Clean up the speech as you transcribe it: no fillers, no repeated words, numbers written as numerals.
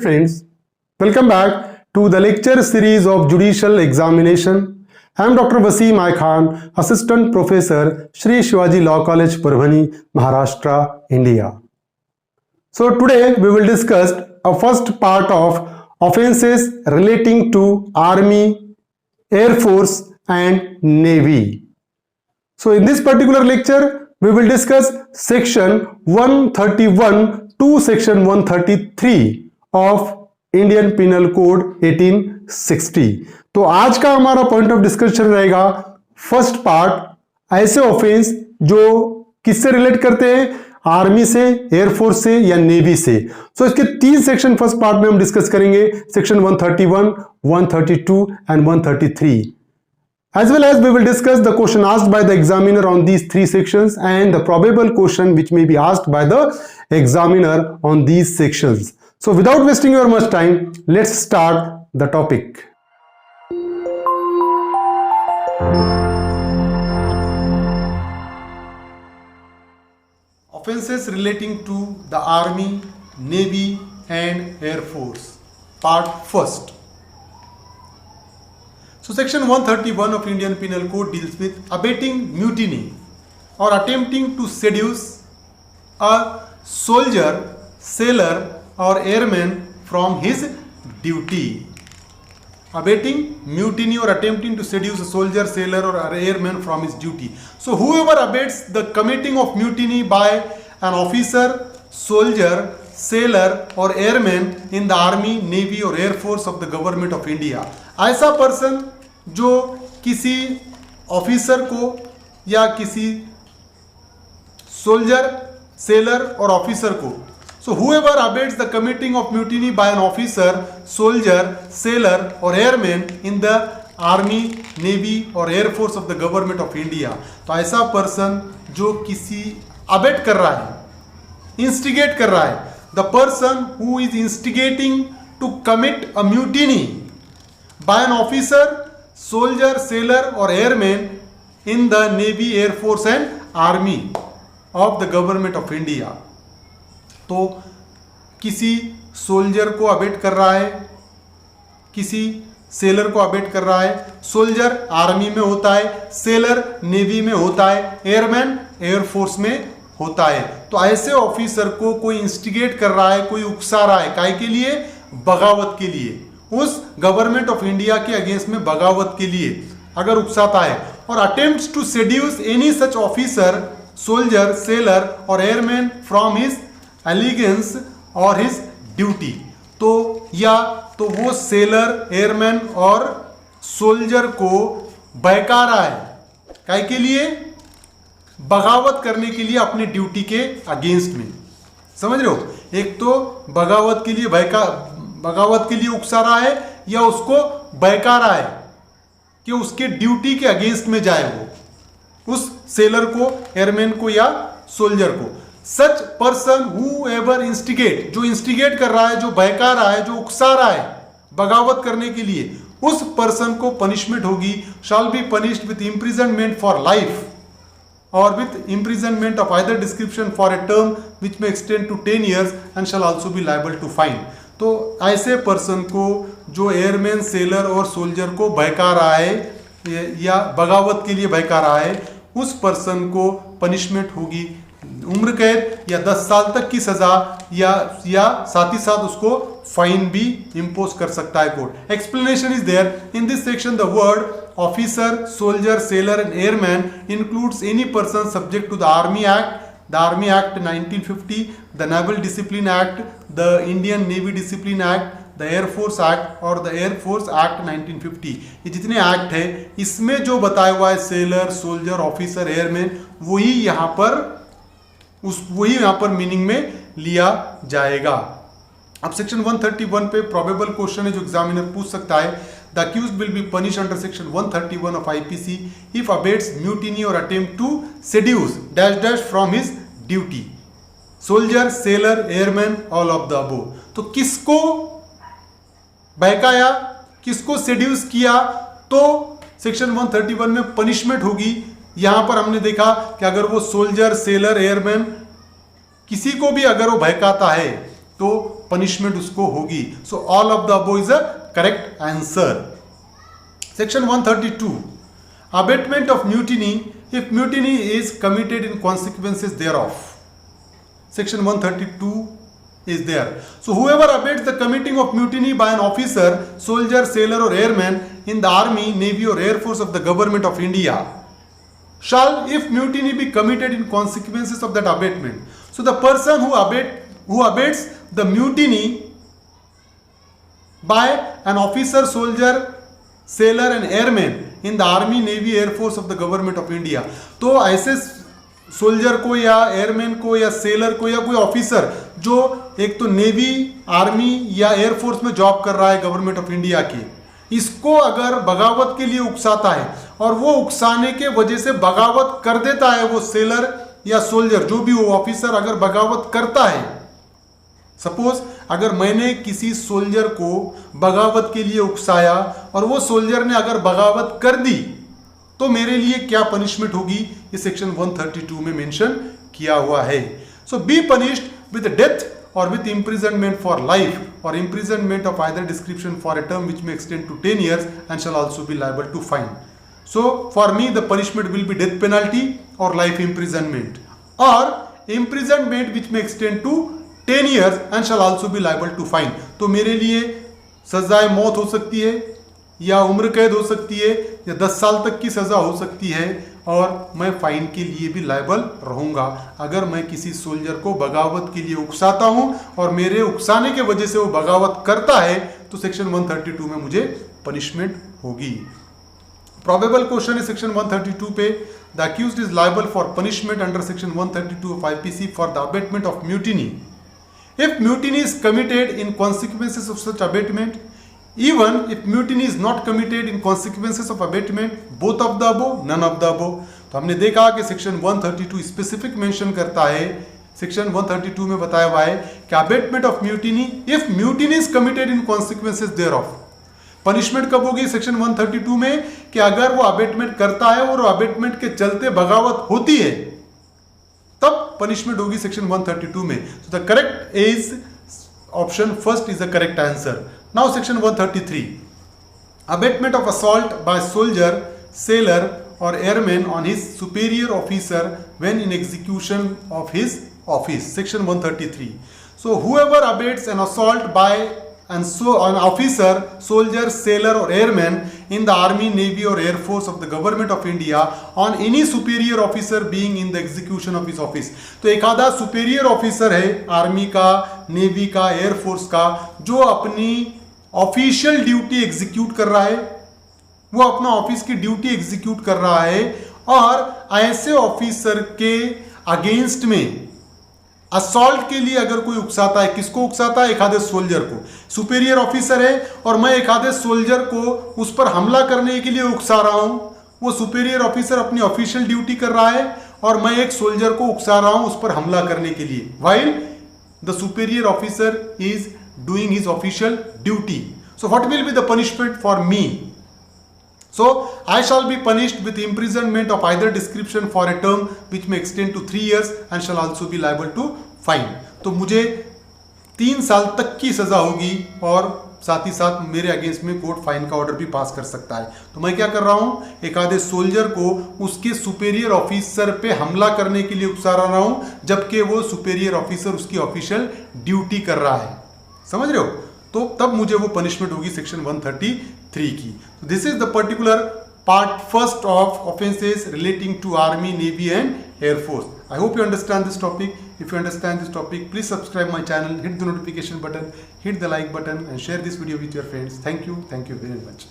Friends, welcome back to the lecture series of Judicial Examination. I am Dr. Wasim I Khan, Assistant Professor, Shri Shivaji Law College, Parbhani, Maharashtra, India. So today we will discuss a first part of offences relating to Army, Air Force and Navy. So in this particular lecture, we will discuss section 131 to section 133 of Indian penal code 1860. तो आज का हमारा point of discussion रहेगा first part, ऐसे offence जो किससे relate करते हैं, आर्मी से, एयरफोर्स से या नेवी से. सो इसके तीन सेक्शन फर्स्ट पार्ट में हम डिस्कस करेंगे, section 131, 132 and 133. As well as we will discuss the question asked by the examiner on these three sections and the probable question which may be asked by the examiner on these sections. So without wasting your much time, let's start the topic. Offenses relating to the Army, Navy and Air Force. Part first. So section 131 of Indian Penal Code deals with abetting mutiny or attempting to seduce a soldier, sailor or airman from his duty. Abetting mutiny or attempting to seduce a soldier, sailor or airman from his duty. So whoever abets the committing of mutiny by an officer, soldier, sailor or airman in the army, navy or air force of the government of India. ऐसा person जो किसी officer को या किसी soldier, sailor और officer को, so whoever abets the committing of mutiny by an officer, soldier, sailor or airman in the army, navy or air force of the government of India. तो ऐसा person जो किसी abate कर रहा है, instigate कर रहा है, the person who is instigating to commit a mutiny by an officer, soldier, sailor or airman in the navy, air force and army of the government of India. तो किसी सोल्जर को abate कर रहा है, किसी सेलर को abate कर रहा है. सोल्जर आर्मी में होता है, सेलर नेवी में होता है, एयरमैन एयरफोर्स में होता है. तो ऐसे ऑफिसर को कोई इंस्टिगेट कर रहा है, कोई उकसा रहा है, काहे के लिए? बगावत के लिए, उस गवर्नमेंट ऑफ इंडिया के अगेंस्ट में बगावत के लिए अगर उकसाता है. और attempts to seduce any such officer, soldier, sailor और एयरमैन फ्रॉम हिज एलिगेंस और हिज ड्यूटी. तो या तो वो सेलर, एयरमैन और सोल्जर को बहका रहा है, काहे के लिए? बगावत करने के लिए अपने ड्यूटी के अगेंस्ट में. समझ रहे हो? एक तो बगावत के लिए उकसा रहा है या उसको बहका रहा है कि उसके ड्यूटी के अगेंस्ट में जाए वो, उस सेलर को, एयरमैन को या सोल्जर को. Such person who ever instigate, जो इंस्टिगेट कर रहा है, जो बहका रहा है, जो उकसा रहा है बगावत करने के लिए, उस पर्सन को पनिशमेंट होगी, shall be punished with imprisonment for life or with imprisonment of either description for a term which may extend to 10 years and shall also be liable to fine. तो ऐसे पर्सन को जो airman, seller और soldier को बहका रहा है या बगावत के लिए बहका रहा है, उस पर्सन को पनिशमेंट होगी उम्र कैद या 10 साल तक की सजा या साथ ही साथ उसको फाइन भी इंपोज कर सकता है court. Explanation is there in this section. The word officer, soldier, sailor and airman includes any person subject to the army act, the Army Act 1950, the Naval Discipline Act, the Indian Navy Discipline Act, the Air Force Act और the Air Force Act 1950. ये जितने act है इसमें जो बताया हुआ है seller, soldier, officer, airman, वही यहाँ पर मीनिंग में लिया जाएगा. अब सेक्शन 131 पे प्रोबेबल क्वेश्चन है जो एग्जामिनर पूछ सकता है. The accused will be punished under section 131 of IPC if abets mutiny or attempt to seduce dash from his duty. Soldier, sailor, airman, all of the above. तो किसको बहकाया, किसको seduces किया, तो सेक्शन 131 में पनिशमेंट होगी. यहां पर हमने देखा कि अगर वो सोल्जर, सेलर, एयरमैन किसी को भी अगर वो बहकाता है तो पनिशमेंट उसको होगी. So all of the above is a correct answer. Section 132, abatement of mutiny if mutiny is committed in consequences thereof. Section 132 is there. So whoever abates the committing of mutiny by an officer, soldier, sailor or airman in the army, navy or air force of the government of India shall, if mutiny be committed in consequences of that abatement. So the person who abates the mutiny by an officer, soldier, sailor and airman in the army, navy, air force of the government of India. तो ऐसे soldier को या airman को या seller को या कोई officer जो एक तो नेवी, आर्मी या एयरफोर्स में जॉब कर रहा है गवर्नमेंट ऑफ इंडिया की, इसको अगर बगावत के लिए उकसाता है और वो उकसाने के वजह से बगावत कर देता है, वो सेलर या सोल्जर जो भी वो ऑफिसर अगर बगावत करता है, सपोज अगर मैंने किसी सोल्जर को बगावत के लिए उकसाया और वो सोल्जर ने अगर बगावत कर दी तो मेरे लिए क्या पनिशमेंट होगी, ये सेक्शन 132 में मेंशन किया हुआ है. सो बी पनिश्ड विद डेथ और with imprisonment for life or imprisonment of either description for a term which may extend to 10 years and shall also be liable to fine. So for me the punishment will be death penalty or life imprisonment or imprisonment which may extend to 10 years and shall also be liable to fine. तो मेरे लिए सजाए मौत हो सकती है या उम्र कैद हो सकती है या 10 साल तक की सजा हो सकती है और मैं फाइन के लिए भी लायबल रहूंगा अगर मैं किसी सोल्जर को बगावत के लिए उकसाता हूं और मेरे उकसाने के वजह से वो बगावत करता है तो सेक्शन 132 में मुझे पनिशमेंट होगी. प्रोबेबल क्वेश्चन है सेक्शन 132 पे. The accused is liable for punishment under section 132 of IPC for the abetment of mutiny if mutiny is committed in consequences of such abatement, even if mutiny is not committed in consequences of abatement, both of the above, none of the above. तो हमने देखा कि section 132 specific mention करता है, section 132 में बताया हुआ है कि abetment of mutiny if mutiny is committed in consequences thereof. Punishment कब होगी सेक्शन 132 में कि अगर वो अबेटमेंट करता है और अबेटमेंट के चलते बगावत होती है तब पनिशमेंट होगी सेक्शन 132 में. So the correct is option first is the correct answer. Now section 133, abetment of assault by soldier, sailor और airman on his superior officer when in execution of his office. Section 133. So whoever abets an assault by an officer, soldier, sailor or airman in the army, navy or air force of the government of India on any superior officer being in the execution of his office. तो एक आधा superior officer है army का, navy का, air force का, जो अपनी official duty execute कर रहा है, वो अपना ऑफिस की ड्यूटी एग्जीक्यूट कर रहा है और ऐसे ऑफिसर के अगेंस्ट में असॉल्ट के लिए अगर कोई उकसाता है, किसको उकसाता है, एक आधे सोल्जर को. सुपीरियर ऑफिसर है और मैं एक आधे सोल्जर को उस पर हमला करने के लिए उकसा रहा हूं. वो सुपीरियर ऑफिसर अपनी ऑफिशियल ड्यूटी कर रहा है और मैं एक सोल्जर को उकसा रहा हूं उस पर हमला करने के लिए, while the superior officer is doing his official duty. So what will be the punishment for me? So I shall be punished with imprisonment of either description for a term which may extend to 3 years and shall also be liable to fine. तो मुझे 3 साल तक की सजा होगी और साथ ही साथ मेरे अगेंस्ट में कोर्ट फाइन का ऑर्डर भी पास कर सकता है. तो मैं क्या कर रहा हूं, एक आधे सोल्जर को उसके सुपेरियर ऑफिसर पे हमला करने के लिए उकसा रहा हूं जबकि वो सुपेरियर ऑफिसर उसकी ऑफिशियल ड्यूटी कर रहा है. समझ रहे हो? तो तब मुझे वो पनिशमेंट होगी सेक्शन 133 की. This is the particular part first of offences relating to army, navy and air force. I hope you understand this topic. If you understand this topic, please subscribe my channel, hit the notification button, hit the like button and share this video with your friends. Thank you very much.